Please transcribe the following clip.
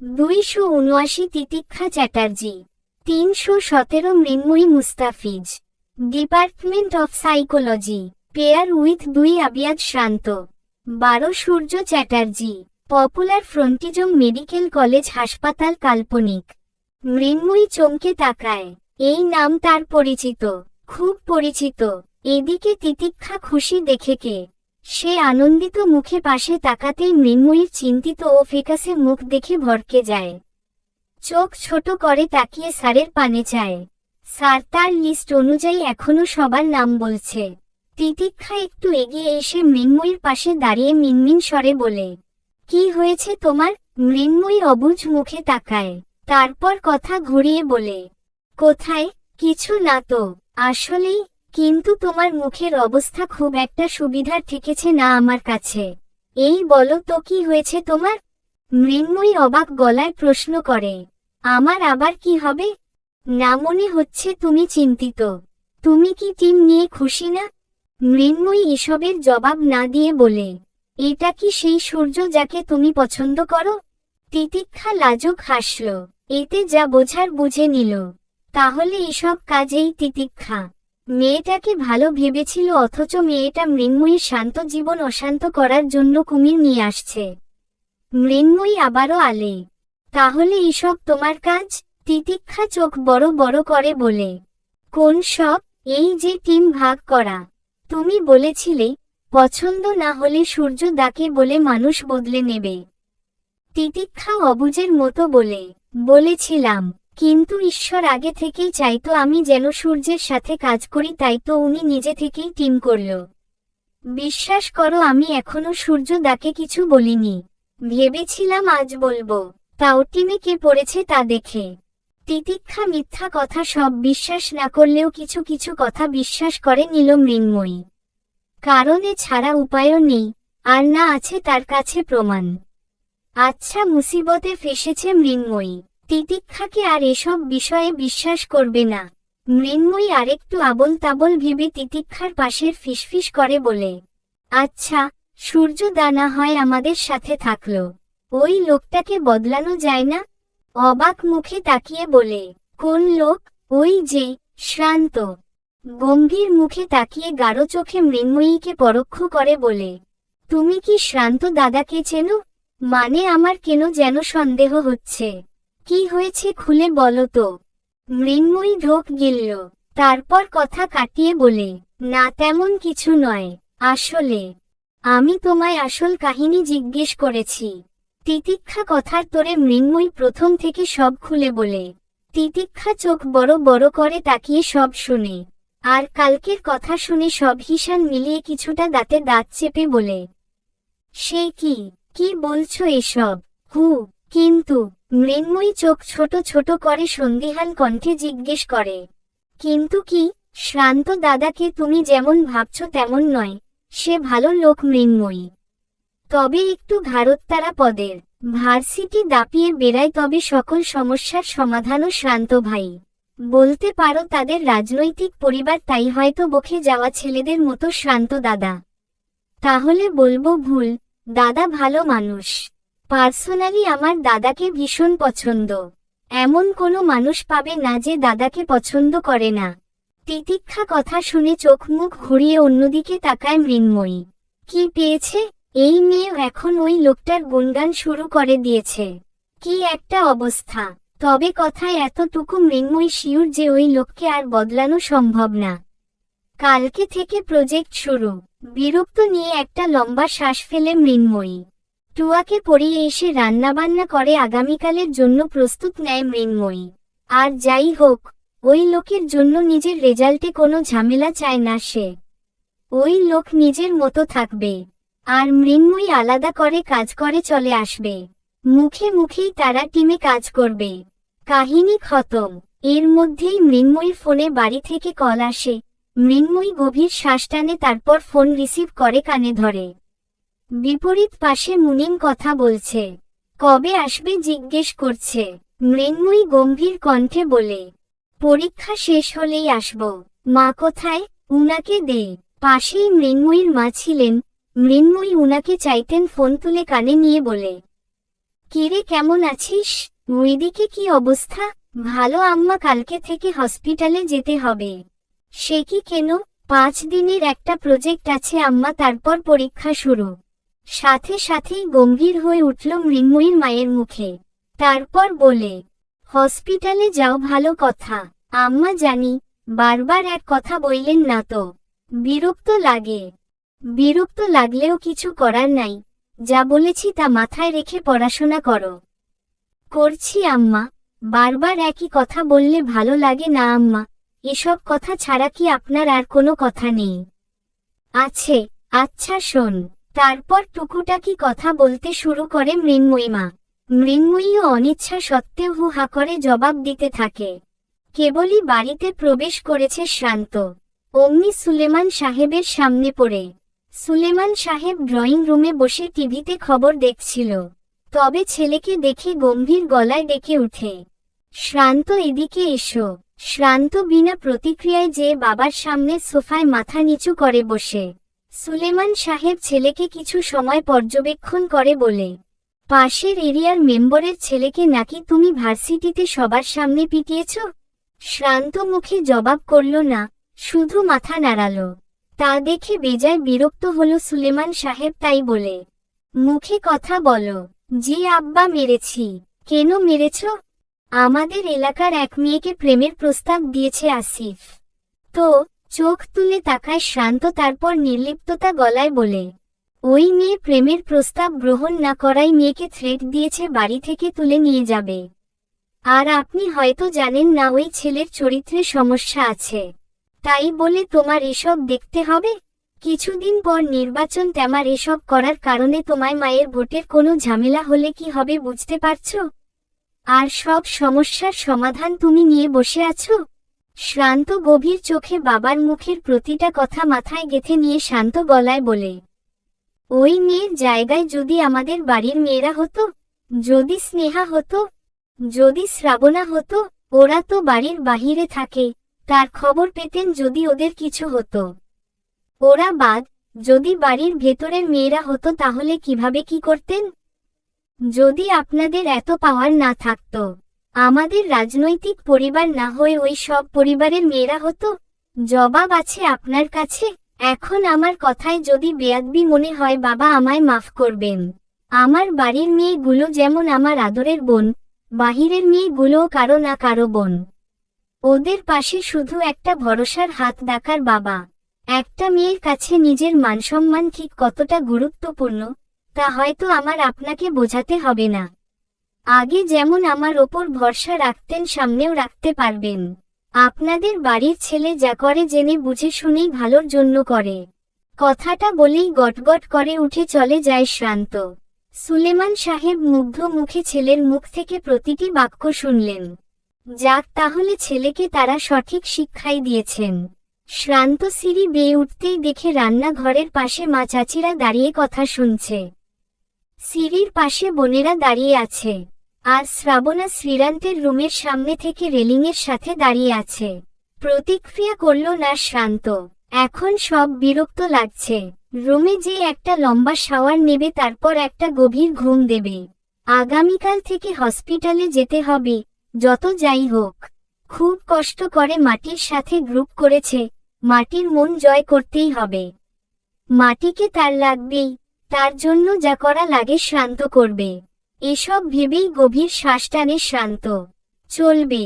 279 Titiksha Chatterjee. 317 Mrinmoyee Mustafiz. Department of psychology, pair with 2 Abiyad Shranto. 12 Surya Chatterjee, popular ফ্রন্টিজম medical college হাসপাতাল কাল্পনিক। মৃন্ময়ী চমকে তাকায়, এই নাম তার পরিচিত, খুব পরিচিত। এদিকে তিতিক্ষা খুশি দেখে কে? সে আনন্দিত মুখে পাশে তাকাতেই মৃন্ময়ীর চিন্তিত ও ফ্যাকাশে মুখ দেখে ভড়কে যায়। চোখ ছোট করে তাকিয়ে স্যারের পানে চায়। স্যার তার লিস্ট অনুযায়ী এখনো সবার নাম বলছে। তিতিক্ষা একটু এগিয়ে এসে মৃন্ময়ীর পাশে দাঁড়িয়ে মিনমিন স্বরে বলে, কি হয়েছে তোমার? মৃন্ময়ী অবুঝ মুখে তাকায়, তারপর কথা ঘুরিয়ে বলে, কোথায়? কিছু না তো। আসলেই? কিন্তু তোমার মুখের অবস্থা খুব একটা সুবিধার ঠেকেছে না আমার কাছে। এই বলো তো কি হয়েছে তোমার? মৃন্ময়ী অবাক গলায় প্রশ্ন করে, আমার আবার কি হবে? না মনে হচ্ছে তুমি চিন্তিত। তুমি কি টিম নিয়ে খুশি না? মৃন্ময়ী এসবের জবাব না দিয়ে বলে, এটা কি সেই সূর্য যাকে তুমি পছন্দ করো? তিতিক্ষা লাজুক হাসল, এতে যা বোঝার বুঝে নিল। তাহলে এসব কাজেই তিতিক্ষা মেয়েটাকে ভালো ভেবেছিল, অথচ মেয়েটা মৃন্ময়ীর শান্ত জীবন অশান্ত করার জন্য কুমির নিয়ে আসছে। মৃন্ময়ী আবারও আলে, তাহলে এসব তোমার কাজ? তিতিক্ষা চোখ বড় বড় করে বলে, কোন সব? এই যে টিম ভাগ করা। তুমি বলেছিলে পছন্দ না হলে সূর্য দাকে বলে মানুষ বদলে নেবে। তিতিক্ষা অবুঝের মতো বলে, বলেছিলাম, কিন্তু ঈশ্বর আগে থেকেই চাইতো আমি যেন সূর্যের সাথে কাজ করি, তাই তো উনি নিজে থেকেই টিম করল। বিশ্বাস করো আমি এখনো সূর্য দাকে কিছু বলিনি। ভেবেছিলাম আজ বলবো, তাও টিমে কে পড়েছে তা দেখে। তিতিক্ষা মিথ্যা কথা সব বিশ্বাস না করলেও কিছু কিছু কথা বিশ্বাস করে নিল মৃন্ময়ী। কারণ ছাড়া উপায়ও নেই, আর না আছে তার কাছে প্রমাণ। আচ্ছা, মুসিবতে ফেসেছে মৃন্ময়ী। তিতিক্ষাকে আর এসব বিষয়ে বিশ্বাস করবে না। মৃন্ময়ী আরেকটু আবল তাবল ভেবে তিতিক্ষার পাশের ফিসফিস করে বলে, আচ্ছা, সূর্য দানা হয় আমাদের সাথে থাকলো, ওই লোকটাকে বদলানো যায় না? অবাক মুখে তাকিয়ে বলে, কোন লোক? ওই যে শ্রান্ত। গম্ভীর মুখে তাকিয়ে গাঢ় চোখে মৃন্ময়ীকে পরোক্ষ করে বলে, তুমি কি শ্রান্ত দাদাকে চেনো? মানে আমার কেন যেন সন্দেহ হচ্ছে। কি হয়েছে খুলে বলো তো। মৃন্ময়ী ঢোক গিলল, তারপর কথা কাটিয়ে বলে, না তেমন কিছু নয়। আসলে আমি তোমায় আসল কাহিনী জিজ্ঞেস করেছি। তিতিক্ষা কথার তোরে মৃন্ময়ী প্রথম থেকে সব খুলে বলে। তিতিক্ষা চোখ বড় বড় করে তাকিয়ে সব শুনে, আর কালকের কথা শুনে সব হিসাব মিলিয়ে কিছুটা দাঁতে দাঁত চেপে বলে, সে কি? কি বলছো এসব? কিন্তু মৃন্ময়ী চোখ ছোট ছোট করে সন্দিহান কণ্ঠে জিজ্ঞেস করে, কিন্তু কি? শ্রান্ত দাদাকে তুমি যেমন ভাবছো তেমন নয়, সে ভালো লোক মৃন্ময়ী। তবে একটু ঘাড়ত্তারা পদের, ভার্সিটি দাপিয়ে বেড়ায়, তবে সকল সমস্যার সমাধানও শ্রান্ত ভাই। বলতে পারো তাদের রাজনৈতিক পরিবার, তাই হয়তো বকে যাওয়া ছেলেদের মতো শ্রান্ত দাদা। তাহলে বলবো ভুল, দাদা ভালো মানুষ। পার্সোনালি আমার দাদাকে ভীষণ পছন্দ। এমন কোনো মানুষ পাবে না যে দাদাকে পছন্দ করে না। তিতিক্ষা কথা শুনে চোখ মুখ ঘুরিয়ে অন্যদিকে তাকায় মৃন্ময়ী। কি পেয়েছে? এই মেয়ে এখন ওই লোকটার গুণগান শুরু করে দিয়েছে। কি একটা অবস্থা! তবে কথায় এতটুকু মৃন্ময়ী শিওর যে ওই লোককে আর বদলানো সম্ভব না। কালকে থেকে প্রজেক্ট শুরু। বিরক্ত নিয়ে একটা লম্বা শ্বাস ফেলে মৃন্ময়ী টুয়াকে পরিয়ে এসে রান্নাবান্না করে আগামীকালের জন্য প্রস্তুত নেয় মৃন্ময়ী। আর যাই হোক, ওই লোকের জন্য নিজের রেজাল্টে কোনো ঝামেলা চায় না সে। ওই লোক নিজের মতো থাকবে, আর মৃন্ময়ী আলাদা করে কাজ করে চলে আসবে। মুখে মুখেই তারা টিমে কাজ করবে। কাহিনী খতম। এর মধ্যেই মৃন্ময়ীর ফোনে বাড়ি থেকে কল আসে। মৃন্ময়ী গভীর শ্বাস টানে, তারপর ফোন রিসিভ করে কানে ধরে। বিপরীত পাশে মুনিম কথা বলছে। কবে আসবে জিজ্ঞেস করছে। মৃন্ময়ী গম্ভীর কণ্ঠে বলে, পরীক্ষা শেষ হলেই আসব। মা কোথায়? উনাকে দে। পাশেই মৃন্ময়ীর মা ছিলেন। মৃন্ময়ী উনাকে চাইতেন, ফোন তুলে কানে নিয়ে বলে, কিরে কেমন আছিস? ওইদিকে কি অবস্থা? ভালো আম্মা, কালকে থেকে হসপিটালে যেতে হবে। সে কি কেন? 5 দিনের একটা প্রজেক্ট আছে আম্মা, তারপর পরীক্ষা শুরু। সাথে সাথেই গম্ভীর হয়ে উঠল মৃন্ময়ীর মায়ের মুখে। তারপর বলে, হসপিটালে যাও, ভালো কথা আম্মা জানি, বারবার এক কথা বললেন না তো। বিরক্ত লাগে। বিরক্ত লাগলেও কিছু করার নাই, যা বলেছি তা মাথায় রেখে পড়াশোনা করো। করছি আম্মা, বারবার একই কথা বললে ভালো লাগে না আম্মা। এসব কথা ছাড়া কি আপনার আর কোনো কথা নেই? আছে। আচ্ছা শোন। তারপর টুকুটাকি কথা বলতে শুরু করে মৃন্ময়ী মা। মৃন্ময়ীও অনিচ্ছা সত্ত্বেও হু হা করে জবাব দিতে থাকে। কেবলই বাড়িতে প্রবেশ করেছে শ্রান্ত, অমনি সুলেমান সাহেবের সামনে পড়ে। সুলেমান সাহেব ড্রয়িং রুমে বসে টিভিতে খবর দেখছিল। তবে ছেলেকে দেখে গম্ভীর গলায় ডেকে উঠে, শ্রান্ত এদিকে এসো। শ্রান্ত বিনা প্রতিক্রিয়ায় যে বাবার সামনে সোফায় মাথা নিচু করে বসে। সুলেমান সাহেব ছেলেকে কিছু সময় পর্যবেক্ষণ করে বলে, পাশের এরিয়ার মেম্বরের ছেলেকে নাকি তুমি ভার্সিটিতে সবার সামনে পিটিয়েছ? শ্রান্ত মুখে জবাব করল না, শুধু মাথা নাড়াল। তা দেখে বেজায় বিরক্ত হল সুলেমান সাহেব, তাই বলে, মুখে কথা বলো। জি আব্বা, মেরেছি। কেন মেরেছ? আমাদের এলাকার এক মেয়েকে প্রেমের প্রস্তাব দিয়েছে আসিফ। তো? চোখ তুলে তাকায় শ্রান্ত, তারপর নির্লিপ্ততা গলায় বলে, ওই মেয়ে প্রেমের প্রস্তাব গ্রহণ না করাই মেয়েকে থ্রেট দিয়েছে বাড়ি থেকে তুলে নিয়ে যাবে। আর আপনি হয়তো জানেন না ওই ছেলের চরিত্রে সমস্যা আছে। তাই বলে তোমার এসব দেখতে হবে? কিছুদিন পর নির্বাচন, তেমার এসব করার কারণে তোমায় মায়ের ভোটের কোনো ঝামেলা হলে কি হবে বুঝতে পারছো? আর সব সমস্যার সমাধান তুমি নিয়ে বসে আছো। শ্রান্ত গভীর চোখে বাবার মুখের প্রতিটা কথা মাথায় গেঁথে নিয়ে শান্ত গলায় বলে, ওই মেয়ের জায়গায় যদি আমাদের বাড়ির মেয়েরা হতো, যদি স্নেহা হতো, যদি শ্রাবণা হতো, ওরা তো বাড়ির বাহিরে থাকে, তার খবর পেতেন যদি ওদের কিছু হতো। ওরা বাদ, যদি বাড়ির ভেতরের মেয়েরা হতো তাহলে কিভাবে কি করতেন? যদি আপনাদের এত পাওয়ার না থাকতো, আমাদের রাজনৈতিক পরিবার না হয়ে ওই সব পরিবারের মেয়েরা হতো। জবাব আছে আপনার কাছে। এখন আমার কথায় যদি বেয়াদবি মনে হয় বাবা আমায় মাফ করবেন। আমার বাড়ির মেয়েগুলো যেমন আমার আদরের বোন, বাহিরের মেয়েগুলোও কারো না কারো বোন। ওদের পাশে শুধু একটা ভরসার হাত ডাকার বাবা। একটা মেয়ের কাছে নিজের মানসম্মান ঠিক কতটা গুরুত্বপূর্ণ তা হয়তো আমার আপনাকে বোঝাতে হবে না। আগে যেমন আমার ওপর ভরসা রাখতেন, সামনেও রাখতে পারবেন। আপনাদের বাড়ির ছেলে যা করে জেনে বুঝে শুনেই ভালোর জন্য করে। কথাটা বলেই গটগট করে উঠে চলে যায় শ্রান্ত। সুলেমান সাহেব মুগ্ধ মুখে ছেলের মুখ থেকে প্রতিটি বাক্য শুনলেন। যাক, তাহলে ছেলেকে তারা সঠিক শিক্ষাই দিয়েছেন। শ্রান্ত সিঁড়ি বেয়ে উঠতেই দেখে রান্নাঘরের পাশে মা চাচিরা দাঁড়িয়ে কথা শুনছে। সিঁড়ির পাশে বোনেরা দাঁড়িয়ে আছে, আর শ্রাবণা শ্রীরান্তের রুমের সামনে থেকে রেলিংয়ের সাথে দাঁড়িয়ে আছে। প্রতিক্রিয়া করল না শ্রান্ত। এখন সব বিরক্ত লাগছে। রুমে যে একটা লম্বা শাওয়ার নেবে, তারপর একটা গভীর ঘুম দেবে। আগামীকাল থেকে হসপিটালে যেতে হবে, যত যাই হোক। খুব কষ্ট করে মাটির সাথে গ্রুপ করেছে, মাটির মন জয় করতেই হবে। মাটিকে তার লাগবেই, তার জন্য যা করা লাগে শ্রান্ত করবে। এসব ভেবেই গভীর শ্বাস টানে শ্রান্ত। চলবে।